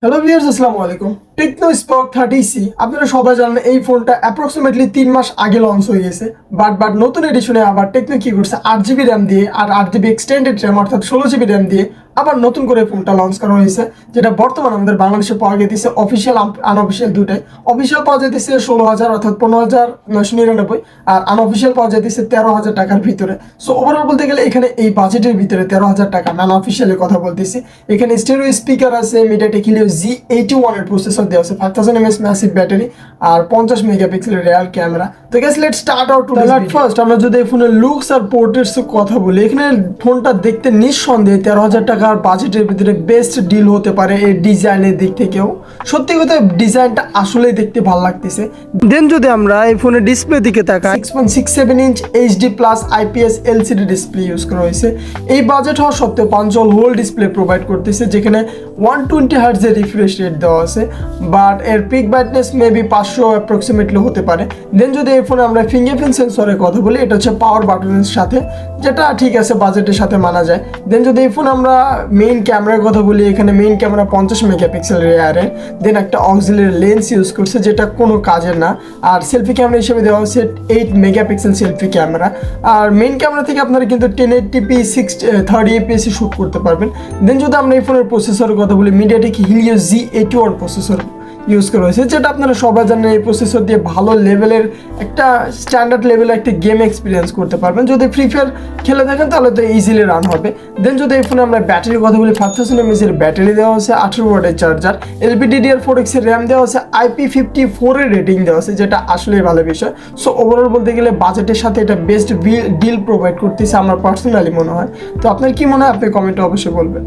Hello viewers, আসসালামু আলাইকুম। Techno spoke 30C আপনারা সবাই জানেন এই ফোনটা অ্যাপ্রক্সিমেটলি 3 মাস আগে লঞ্চ হয়ে গেছে। বাট নতুন এডিশনে আবার টেকনো কি করছে, 8 জিবি র্যাম দিয়ে আর 8 জিবি এক্সটেন্ডেড র্যাম অর্থাৎ 16 জিবি র্যাম দিয়ে আবার নতুন করে ফোনটা লঞ্চ করা হয়েছে, যেটা বর্তমানে আমাদের বাংলাদেশে পাওয়া যেতেছে অফিসিয়াল আনঅফিসিয়াল দুটাই। অফিসিয়াল পাওয়া যেতেছে 16,000 অর্থাৎ 15,999, আর আনঅফিসিয়াল পাওয়া যেতেছে 13,000 টাকার ভিতরে। সো ওভারঅল বলতে গেলে এখানে এই বাজেটের ভিতরে 13,000 টাকা নন অফিসিয়ালের কথা বলতেছি। এখানে স্টেরিও স্পিকার আছে, মিডিয়াটেক হিলিও Z81 এর প্রসেসর দেওয়া আছে, 5000 mAh ম্যাসিভ ব্যাটারি আর 50 মেগাপিক্সেলের রিয়ার ক্যামেরা। তো guys let's start out to first আমরা যদি এই ফোনের লুকস আর পোর্ট্রেটস কথা বলি, এখানে ফোনটা দেখতে নিঃসন্দেহে 13,000 টাকার বাজেটের ভিতরে বেস্ট ডিল হতে পারে এই ডিজাইনের দিক থেকেও। সত্যি কথা ডিজাইনটা আসলেই দেখতে ভালো লাগতেছে। দেন যদি আমরা এই ফোনের ডিসপ্লে দিকে তাকাই, 6.67 inch HD plus IPS LCD display use করা হয়েছে। এই বাজেট হওয়া সত্ত্বেও পাঞ্চল হোল ডিসপ্লে প্রোভাইড করতেছে, যেখানে 120 হার্টজের রিফ্রেশ রেট দেওয়া আছে, বাট এর পিক ব্রাইটনেস মেবি 500 অ্যাপ্রক্সিমেটলি হতে পারে। দেন যদি এই ফোনে আমরা ফিঙ্গারপ্রিন্ট সেন্সরের কথা বলি, এটা হচ্ছে পাওয়ার বাটনের সাথে, যেটা ঠিক আছে বাজেটের সাথে মানা যায়। দেন যদি এই ফোন আমরা মেইন ক্যামেরার কথা বলি, এখানে মেইন ক্যামেরা 50 মেগাপিক্সেল রেয়ারে, দেন একটা অক্সিলারি লেন্স ইউজ করছে যেটা কোনো কাজের না, আর সেলফি ক্যামেরা হিসেবে দেওয়া হচ্ছে 8 মেগাপিক্সেল সেলফি ক্যামেরা। আর মেইন ক্যামেরা থেকে আপনারা কিন্তু 1080p 30 fps শ্যুট করতে পারবেন। দেন যদি আমরা এই ফোনের প্রসেসরের কথা বলি, MediaTek Helio Z81 processor use করা হয়েছে, যেটা আপনারা সবাই জানেন এই প্রসেসর দিয়ে ভালো লেভেলের একটা স্ট্যান্ডার্ড লেভেলের একটা গেম এক্সপিরিয়েন্স করতে পারবেন। যদি ফ্রি ফায়ার খেলে থাকেন তাহলে তো ইজিলি রান হবে। দেন যদি এই ফোনে আমরা ব্যাটারির কথা বলি, 5000 mAh এর ব্যাটারি দেওয়া হচ্ছে, 18 ওয়াটের চার্জার, LPDDR4X এর র্যাম দেওয়া হচ্ছে, IP54 এর রেটিং দেওয়া আছে, যেটা আসলেই ভালো বিষয়। সো ওভারঅল বলতে গেলে বাজেটের সাথে এটা বেস্ট ডিল প্রোভাইড করতেছে আমার পার্সোনালি মনে হয়। তো আপনার কি মনে হয়, আপনি কমেন্টে অবশ্যই বলবেন।